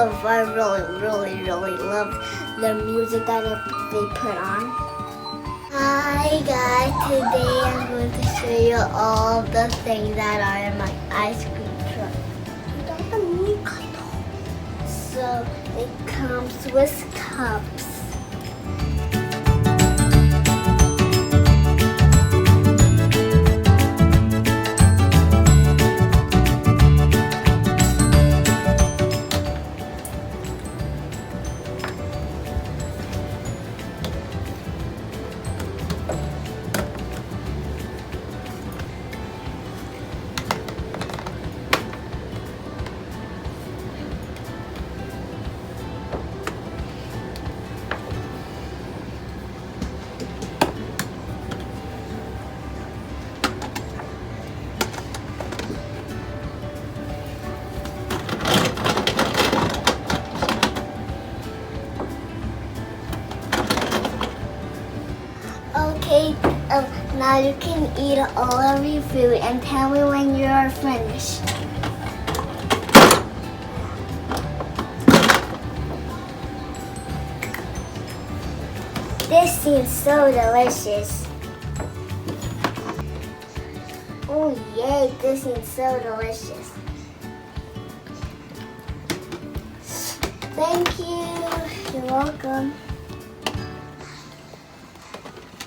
really love the music that they put on. Hi guys, today I'm going to show you all the things that are in my ice cream truck. So it comes with cups. Okay, now you can eat all of your food and tell me when you're finished. This seems so delicious. Oh yay, this seems so delicious. Thank you. You're welcome.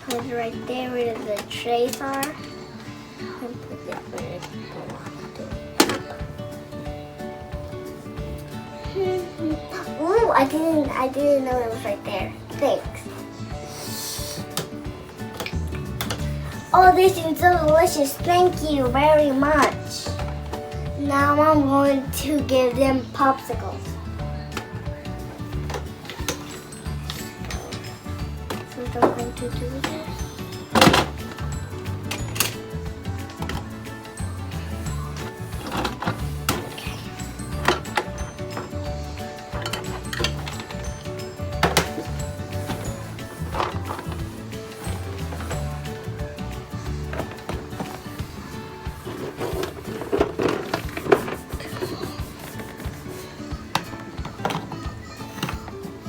Put it right there where the trays are. And put it where it belongs. Ooh, I didn't know it was right there. Thanks. Oh, this is so delicious. Thank you very much. Now I'm going to give them popsicles. So what I'm going to do this.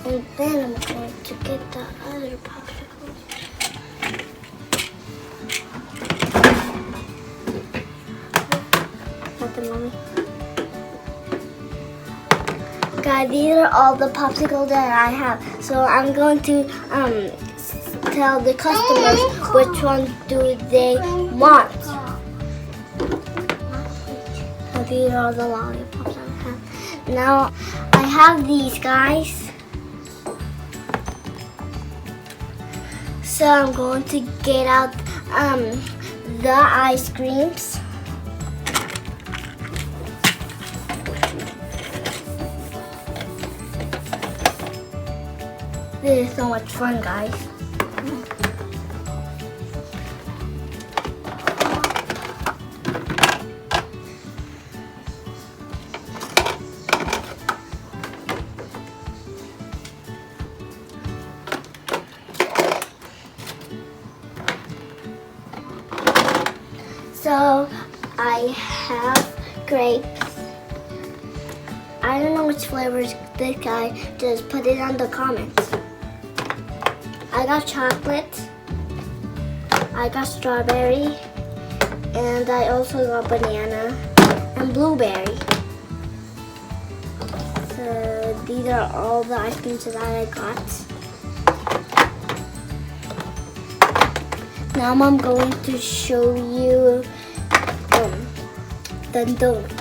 And then I'm going to get the other popsicles. Nothing, Mommy. Guys, these are all the popsicles that I have. So I'm going to tell the customers which one do they want. So these are all the lollipops I have. Now I have these, guys. So I'm going to get out the ice creams. This is so much fun, guys. So I have grapes. I don't know which flavors this guy, just put it on the comments. I got chocolate, I got strawberry, and I also got banana and blueberry. So these are all the ice creams that I got. Now I'm going to show you the donuts.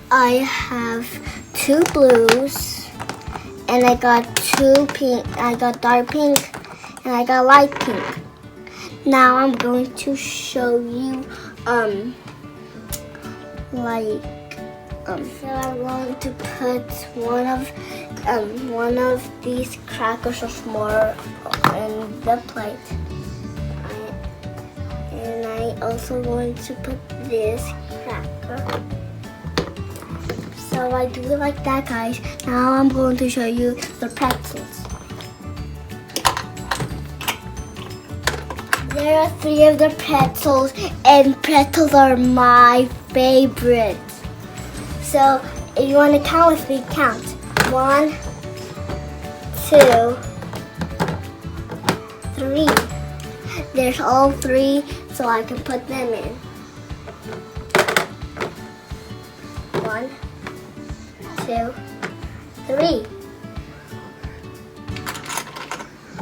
I have 2 blues, and I got 2 pink. I got dark pink, and I got light pink. Now I'm going to show you so I'm going to put one of these crackers or more in the plate. And I also going to put this cracker. So how I do it like that, guys. Now I'm going to show you the pretzels. There are 3 of the pretzels, and pretzels are my favorite. So if you want to count with me, count. 1, 2, 3. There's all 3, so I can put them in. 1, 2, 3.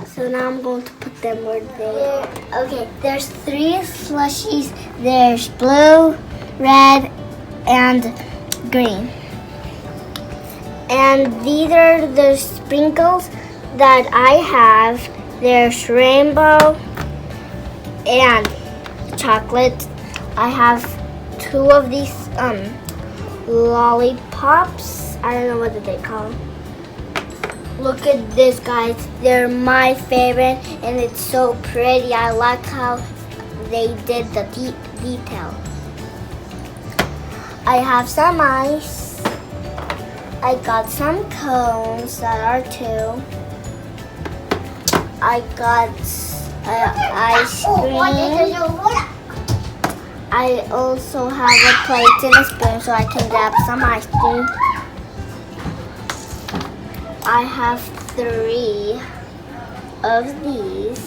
So now I'm going to put them where they are. Okay, there's 3 slushies. There's blue, red, and green. And these are the sprinkles that I have. There's rainbow and chocolate. I have 2 of these lollipops. I don't know what they call them. Look at this, guys. They're my favorite, and it's so pretty. I like how they did the detail. I have some ice. I got some cones that are 2. I got ice cream. I also have a plate and a spoon so I can grab some ice cream. I have 3 of these.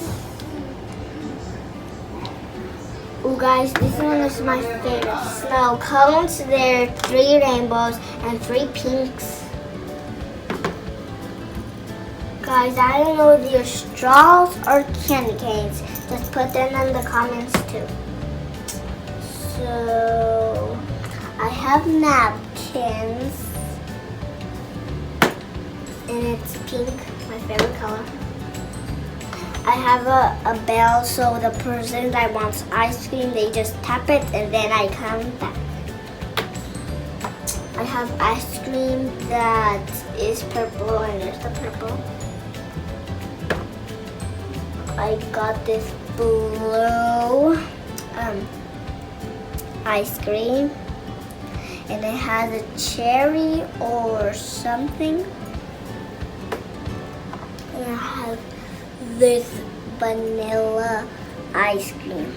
Oh guys, this one is my favorite. Snow cones. There are 3 rainbows and 3 pinks. Guys, I don't know if they're straws or candy canes. Just put them in the comments too. So I have napkins. And it's pink, my favorite color. I have a bell, so the person that wants ice cream, they just tap it and then I come back. I have ice cream that is purple, and there's the purple. I got this blue ice cream, and it has a cherry or something. And I have this vanilla ice cream.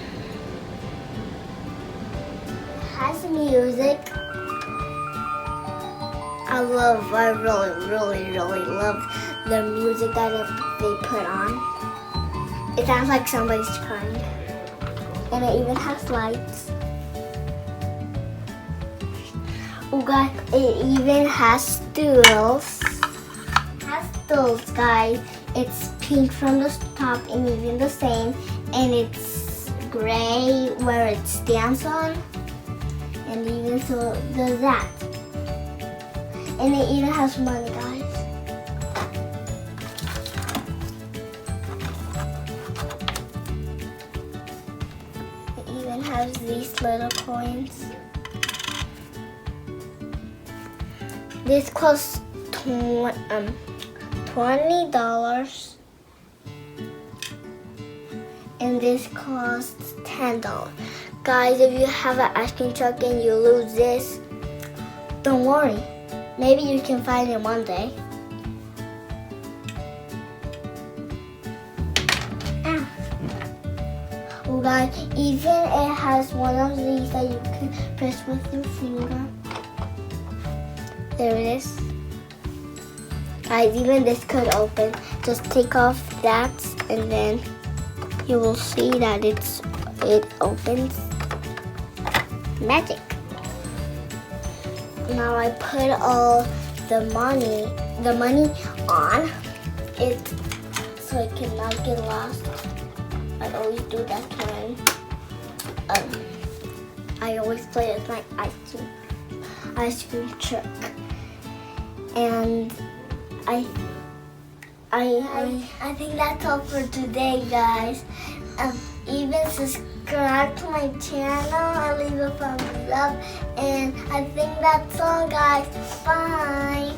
It has music. I really love the music that they put on. It sounds like somebody's crying. And it even has lights. Oh guys, it even has stools. Guys, it's pink from the top and even the same, and it's gray where it stands on, and even so does that. And it even has money, guys. It even has these little coins. This costs $20. And this costs $10. Guys, if you have an ice cream truck and you lose this, don't worry. Maybe you can find it one day. Oh guys, even it has one of these that you can press with your finger. There it is. Guys, even this could open. Just take off that and then you will see that it opens. Magic. Now I put all the money on it so it cannot get lost. I always do that when I always play with my ice cream truck. And I think that's all for today, guys. Even subscribe to my channel and leave a thumbs up. And I think that's all, guys. Bye.